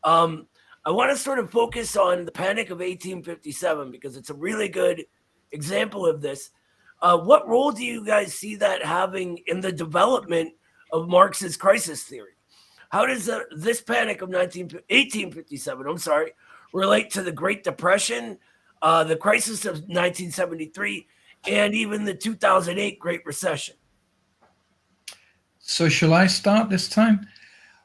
I want to sort of focus on the Panic of 1857 because it's a really good example of this. What role do you guys see that having in the development of Marx's crisis theory? How does this panic of 1857, relate to the Great Depression, the crisis of 1973, and even the 2008 Great Recession? So shall I start this time?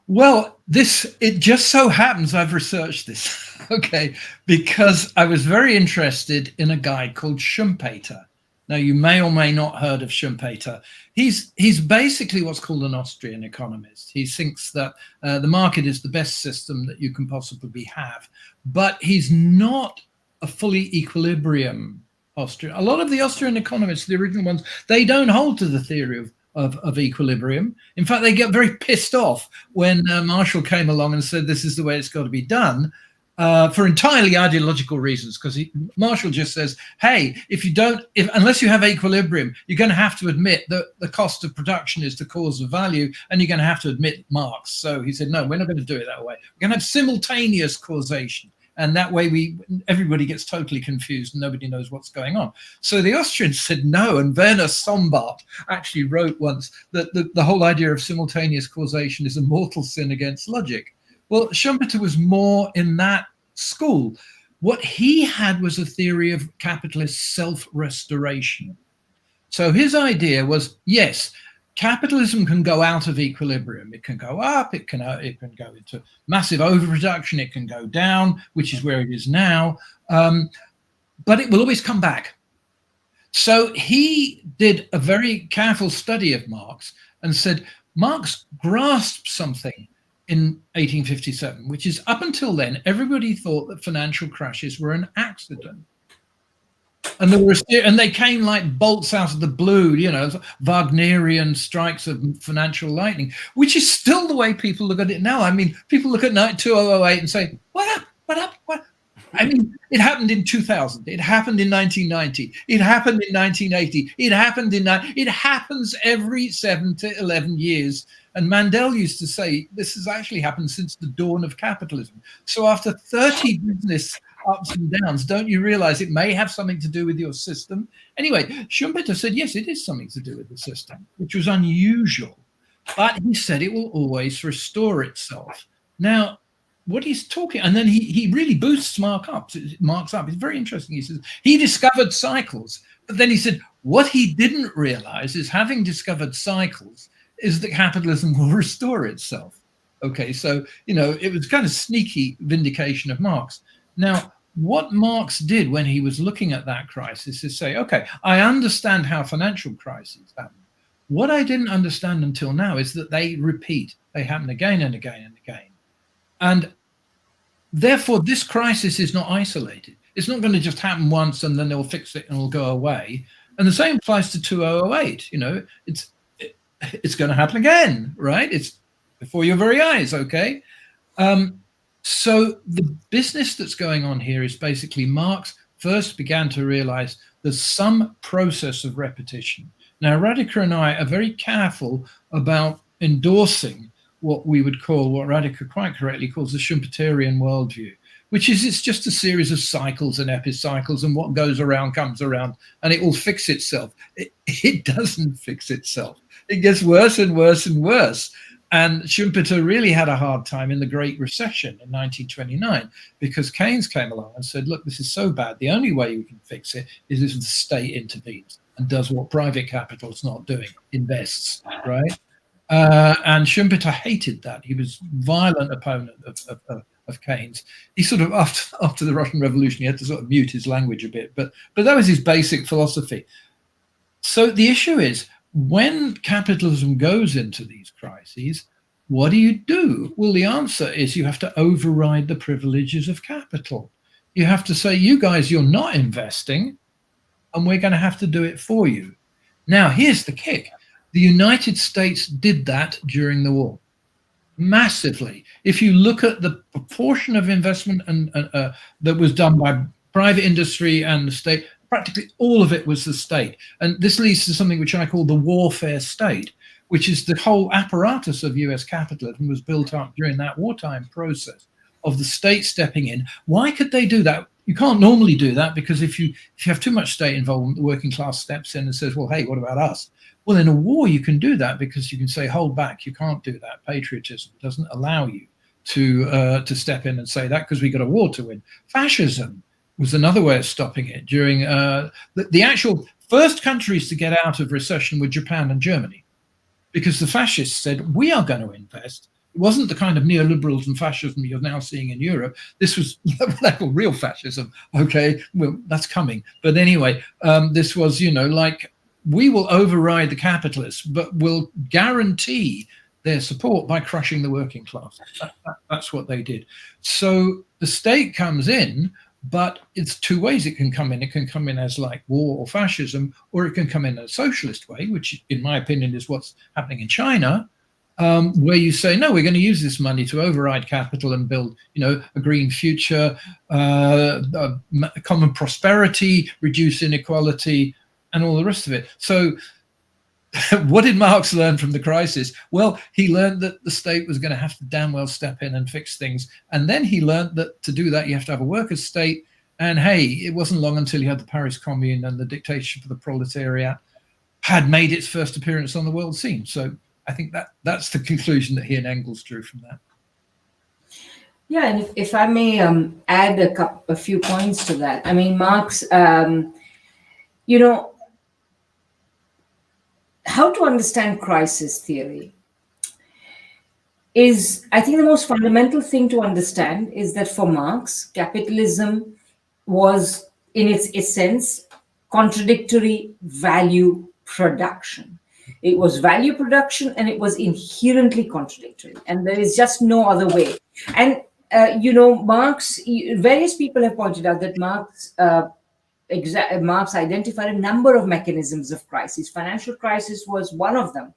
Well, it just so happens I've researched this, okay, because I was very interested in a guy called Schumpeter. Now, you may or may not heard of Schumpeter. He's basically what's called an Austrian economist. He thinks that the market is the best system that you can possibly have, but he's not a fully equilibrium Austrian. A lot of the Austrian economists, the original ones, they don't hold to the theory of equilibrium. In fact, they get very pissed off when Marshall came along and said this is the way it's got to be done, for entirely ideological reasons, because Marshall just says, hey, unless you have equilibrium, you're going to have to admit that the cost of production is the cause of value, and you're going to have to admit Marx. So he said, no, we're not going to do it that way. We're going to have simultaneous causation. And that way everybody gets totally confused and nobody knows what's going on. So the Austrians said no, and Werner Sombart actually wrote once that the whole idea of simultaneous causation is a mortal sin against logic. Well, Schumpeter was more in that school. What he had was a theory of capitalist self-restoration. So his idea was, yes, capitalism can go out of equilibrium. It can go up, it can go into massive overproduction, it can go down, which is where it is now, but it will always come back. So he did a very careful study of Marx and said, Marx grasped something in 1857, which is up until then, everybody thought that financial crashes were an accident. And they came like bolts out of the blue, Wagnerian strikes of financial lightning, which is still the way people look at it now. I mean, people look at 2008 and say, what up? I mean, it happened in 2000. It happened in 1990. It happened in 1980. It happens every 7 to 11 years. And Mandel used to say, this has actually happened since the dawn of capitalism. So after 30 business ups and downs, don't you realize it may have something to do with your system? Anyway, Schumpeter said, yes, it is something to do with the system, which was unusual. But he said it will always restore itself. Now, what he's talking, and then he really boosts Marx up. It's very interesting. He says he discovered cycles, but then he said what he didn't realize is, having discovered cycles, is that capitalism will restore itself. Okay, so it was kind of sneaky vindication of Marx. Now, what Marx did when he was looking at that crisis is say, okay, I understand how financial crises happen. What I didn't understand until now is that they repeat. They happen again and again and again. And therefore, this crisis is not isolated. It's not going to just happen once and then they'll fix it and it'll go away. And the same applies to 2008. It's going to happen again, right? It's before your very eyes, okay? So the business that's going on here is basically Marx first began to realize there's some process of repetition. Now, Radiker and I are very careful about endorsing what Radiker quite correctly calls the Schumpeterian Worldview, which is it's just a series of cycles and epicycles, and what goes around comes around, and it will fix itself. It doesn't fix itself. It gets worse and worse and worse. And Schumpeter really had a hard time in the Great Recession in 1929, because Keynes came along and said, look, this is so bad. The only way we can fix it is if the state intervenes and does what private capital is not doing, invests, right? And Schumpeter hated that. He was a violent opponent of Keynes. He sort of, after the Russian Revolution, he had to sort of mute his language a bit, but that was his basic philosophy. So the issue is, when capitalism goes into these crises, what do you do? Well, the answer is you have to override the privileges of capital. You have to say, you guys, you're not investing, and we're going to have to do it for you. Now, here's the kick. The United States did that during the war, massively. If you look at the proportion of investment that was done by private industry and the state, practically all of it was the state. And this leads to something which I call the warfare state, which is the whole apparatus of US capitalism was built up during that wartime process. of the state stepping in. Why could they do that? You can't normally do that, because if you have too much state involvement, the working class steps in and says, well, hey, what about us? Well, in a war, you can do that, because you can say, hold back, you can't do that. Patriotism doesn't allow you to step in and say that, because we got a war to win. Fascism was another way of stopping it. During the actual first countries to get out of recession were Japan and Germany, because the fascists said, we are going to invest. It wasn't the kind of neoliberals and fascism you're now seeing in Europe. This was real fascism. Okay, well, that's coming. But anyway, this was, like, we will override the capitalists, but we'll guarantee their support by crushing the working class. That's what they did. So the state comes in, but it's two ways it can come in. It can come in as like war or fascism, or it can come in a socialist way, which in my opinion is what's happening in China, where you say, no, we're going to use this money to override capital and build, a green future, common prosperity, reduce inequality, and all the rest of it. So what did Marx learn from the crisis? Well, he learned that the state was going to have to damn well step in and fix things. And then he learned that to do that, you have to have a workers' state. And hey, it wasn't long until you had the Paris Commune and the dictatorship of the proletariat had made its first appearance on the world scene. So I think that's the conclusion that he and Engels drew from that. Yeah, and if I may add a few points to that. I mean, Marx, how to understand crisis theory is, I think, the most fundamental thing to understand is that for Marx, capitalism was, in its essence, contradictory value production. It was value production, and it was inherently contradictory, and there is just no other way. And Marx, various people have pointed out that Marx identified a number of mechanisms of crisis. Financial crisis was one of them.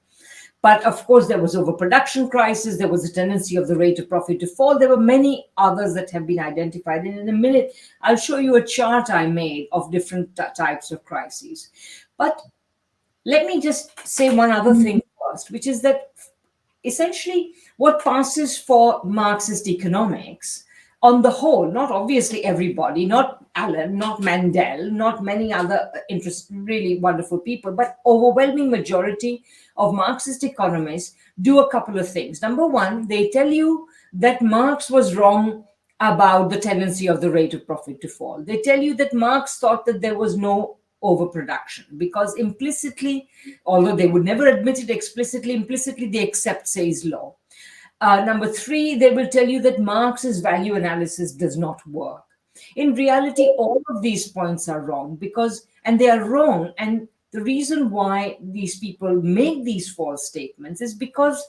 But of course, there was overproduction crisis. There was a tendency of the rate of profit to fall. There were many others that have been identified. And in a minute, I'll show you a chart I made of different types of crises. But let me just say one other thing first, which is that essentially what passes for Marxist economics on the whole, not obviously everybody, not Allen, not Mandel, not many other really wonderful people, but overwhelming majority of Marxist economists do a couple of things. Number one, they tell you that Marx was wrong about the tendency of the rate of profit to fall. They tell you that Marx thought that there was no overproduction, because implicitly, although they would never admit it explicitly, implicitly they accept Say's law. Number three, they will tell you that Marx's value analysis does not work. In reality, all of these points are wrong, and they are wrong. And the reason why these people make these false statements is because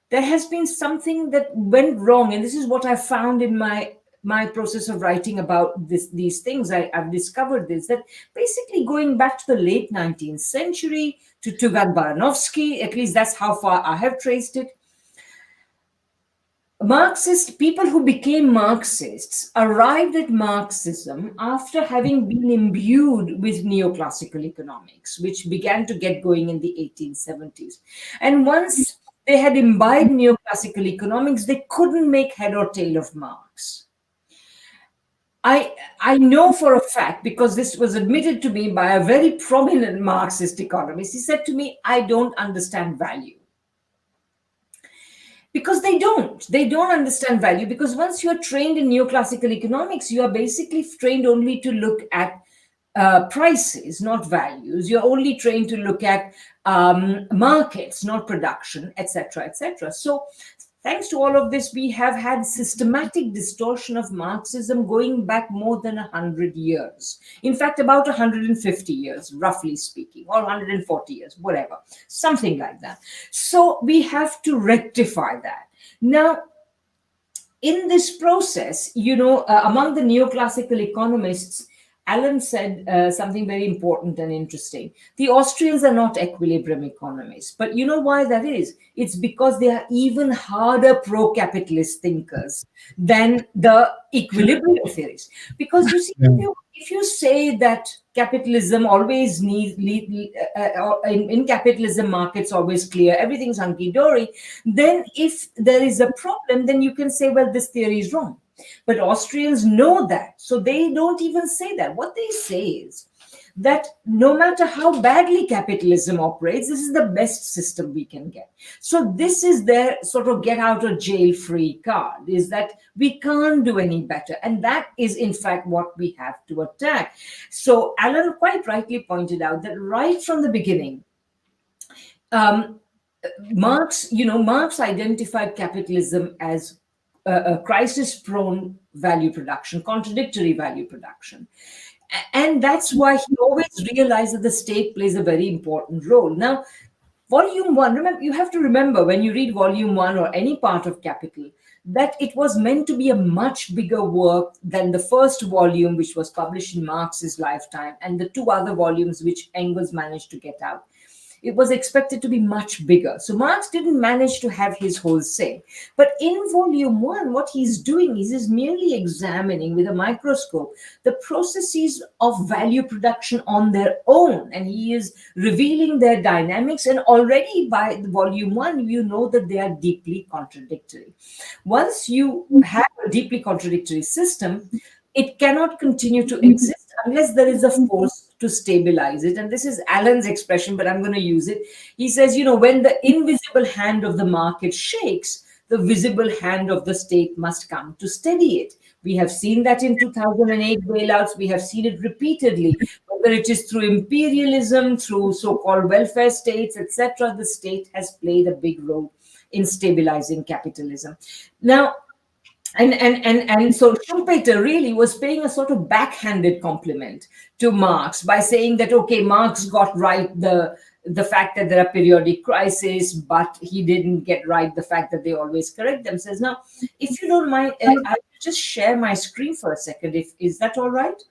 there has been something that went wrong. And this is what I found in my process of writing about these things. I've discovered this, that basically going back to the late 19th century, to Tugan Baranovsky, at least that's how far I have traced it, people who became Marxists arrived at Marxism after having been imbued with neoclassical economics, which began to get going in the 1870s. And once they had imbibed neoclassical economics, they couldn't make head or tail of Marx. I know for a fact, because this was admitted to me by a very prominent Marxist economist. He said to me, I don't understand value. Because they don't understand value, because once you're trained in neoclassical economics, you are basically trained only to look at prices, not values. You're only trained to look at markets, not production, etc., etc. So thanks to all of this, we have had systematic distortion of Marxism going back more than 100 years. In fact, about 150 years, roughly speaking, or 140 years, whatever, something like that. So we have to rectify that. Now, in this process, among the neoclassical economists, Alan said something very important and interesting. The Austrians are not equilibrium economists, but you know why that is? It's because they are even harder pro-capitalist thinkers than the equilibrium theorists. Because you see, if you say that capitalism always in capitalism markets always clear, everything's hunky-dory, then if there is a problem, then you can say, well, this theory is wrong. But Austrians know that, so they don't even say that. What they say is that no matter how badly capitalism operates, this is the best system we can get. So this is their sort of get out of jail free card, is that we can't do any better. And that is in fact what we have to attack. So Alan quite rightly pointed out that right from the beginning, Marx identified capitalism as a crisis-prone value production, contradictory value production. And that's why he always realized that the state plays a very important role. Now, Volume 1, remember, you have to remember when you read Volume 1 or any part of Capital, that it was meant to be a much bigger work than the first volume, which was published in Marx's lifetime, and the two other volumes which Engels managed to get out. It was expected to be much bigger. So Marx didn't manage to have his whole say. But in Volume 1, what he's doing is he's merely examining with a microscope the processes of value production on their own. And he is revealing their dynamics. And already by Volume 1, you know that they are deeply contradictory. Once you have a deeply contradictory system, it cannot continue to exist unless there is a force to stabilize it. And this is Alan's expression, but I'm going to use it. He says, when the invisible hand of the market shakes, the visible hand of the state must come to steady it. We have seen that in 2008 bailouts. We have seen it repeatedly, whether it is through imperialism, through so-called welfare states, etc. The state has played a big role in stabilizing capitalism. Now, and so Schumpeter really was paying a sort of backhanded compliment to Marx by saying that, okay, Marx got right the fact that there are periodic crises, but he didn't get right the fact that they always correct themselves. Now, if you don't mind, I'll just share my screen for a second. Is that all right?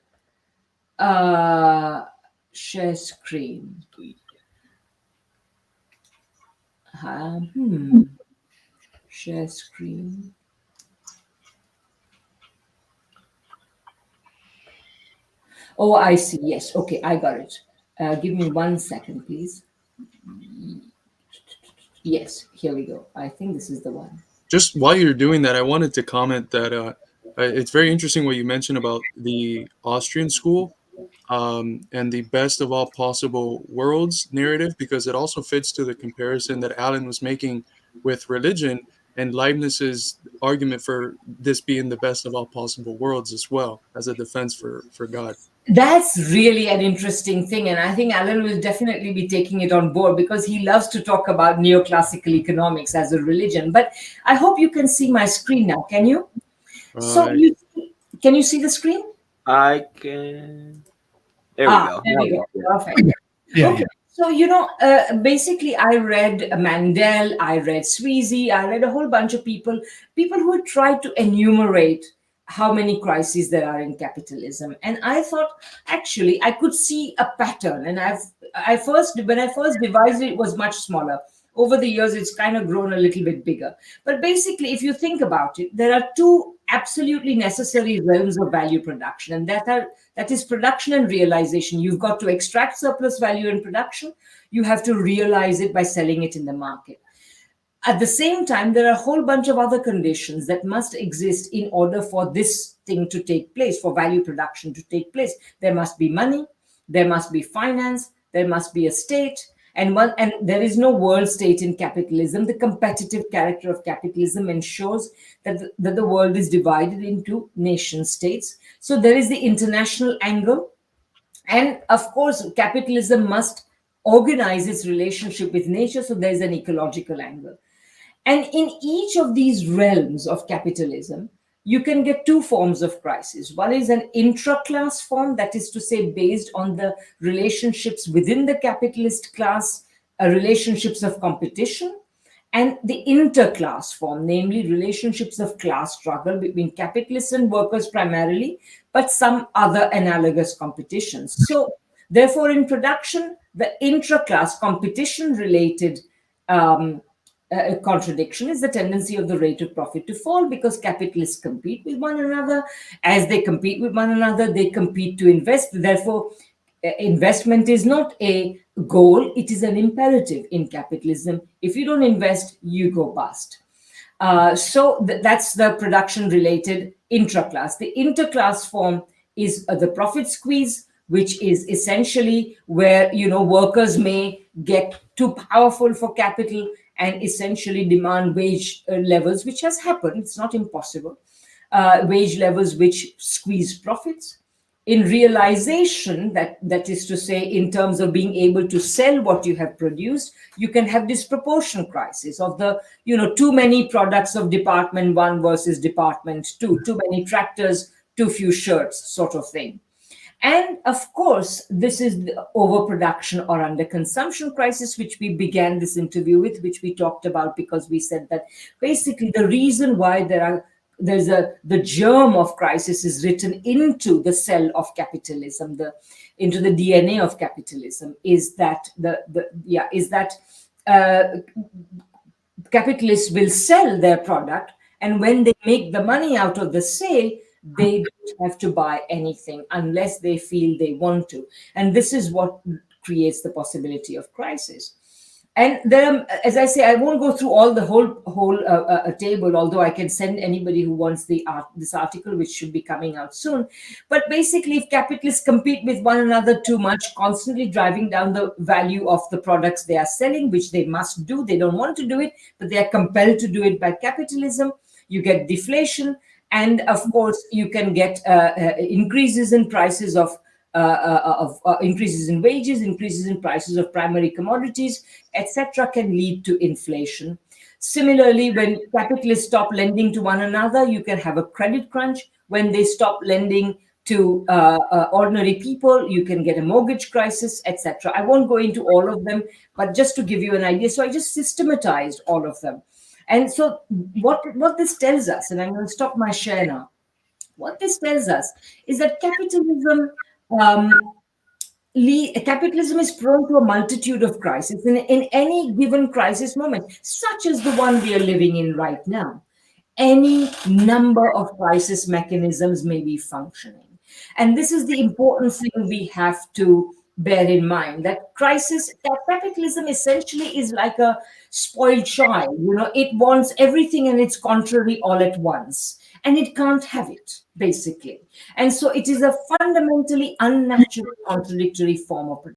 Share screen. Share screen. Oh, I see. Yes. Okay, I got it. Give me 1 second, please. Yes, here we go. I think this is the one. Just while you're doing that, I wanted to comment that it's very interesting what you mentioned about the Austrian school and the best of all possible worlds narrative, because it also fits to the comparison that Alan was making with religion and Leibniz's argument for this being the best of all possible worlds as well, as a defense for God. That's really an interesting thing. And I think Alan will definitely be taking it on board because he loves to talk about neoclassical economics as a religion. But I hope you can see my screen now. Can you? Can you see the screen? I can. There we go. There we go. Perfect. Yeah, okay. So, basically, I read Mandel, I read Sweezy, I read a whole bunch of people who had tried to enumerate how many crises there are in capitalism. And I thought, actually, I could see a pattern. And when I first devised it, it was much smaller. Over the years, it's kind of grown a little bit bigger. But basically, if you think about it, there are two absolutely necessary realms of value production, and that is production and realization. You've got to extract surplus value in production. You have to realize it by selling it in the market. At the same time, there are a whole bunch of other conditions that must exist in order for this thing to take place, for value production to take place. There must be money, there must be finance, there must be a state, and there is no world state in capitalism. The competitive character of capitalism ensures that the world is divided into nation states. So there is the international angle. And of course, capitalism must organize its relationship with nature. So there's an ecological angle. And in each of these realms of capitalism, you can get two forms of crisis. One is an intra-class form, that is to say, based on the relationships within the capitalist class, relationships of competition. and the interclass form, namely relationships of class struggle between capitalists and workers primarily, but some other analogous competitions. So, therefore, in production, the intra-class competition-related contradiction is the tendency of the rate of profit to fall, because capitalists compete with one another. As they compete with one another, they compete to invest. Therefore, investment is not a goal, it is an imperative in capitalism. If you don't invest, you go bust. So that's the production related intra-class. The interclass form is the profit squeeze, which is essentially where workers may get too powerful for capital and essentially demand wage levels, which has happened. It's not impossible. Wage levels which squeeze profits. In realization, that is to say, in terms of being able to sell what you have produced, you can have disproportion crisis of the, too many products of department 1 versus department 2, too many tractors, too few shirts, sort of thing. And of course, this is the overproduction or underconsumption crisis, which we began this interview with, which we talked about, because we said that basically the reason why the germ of crisis is written into the cell of capitalism, into the DNA of capitalism, is that capitalists will sell their product, and when they make the money out of the sale, they don't have to buy anything unless they feel they want to. And this is what creates the possibility of crisis. And there are, as I say, I won't go through all the whole table, although I can send anybody who wants this article, which should be coming out soon. But basically, if capitalists compete with one another too much, constantly driving down the value of the products they are selling, which they must do, they don't want to do it, but they are compelled to do it by capitalism, you get deflation. And of course, you can get increases in prices of increases in wages, increases in prices of primary commodities, etc., can lead to inflation. Similarly, when capitalists stop lending to one another, you can have a credit crunch. When they stop lending to ordinary people, you can get a mortgage crisis, etc. I won't go into all of them, but just to give you an idea. So I just systematized all of them. And so what this tells us, and I'm going to stop my share now, what this tells us is that capitalism is prone to a multitude of crises in any given crisis moment, such as the one we are living in right now. Any number of crisis mechanisms may be functioning. And this is the important thing we have to bear in mind, that capitalism essentially is like a spoiled child. It wants everything and its contrary all at once, and it can't have it, basically. And so it is a fundamentally unnatural, contradictory form of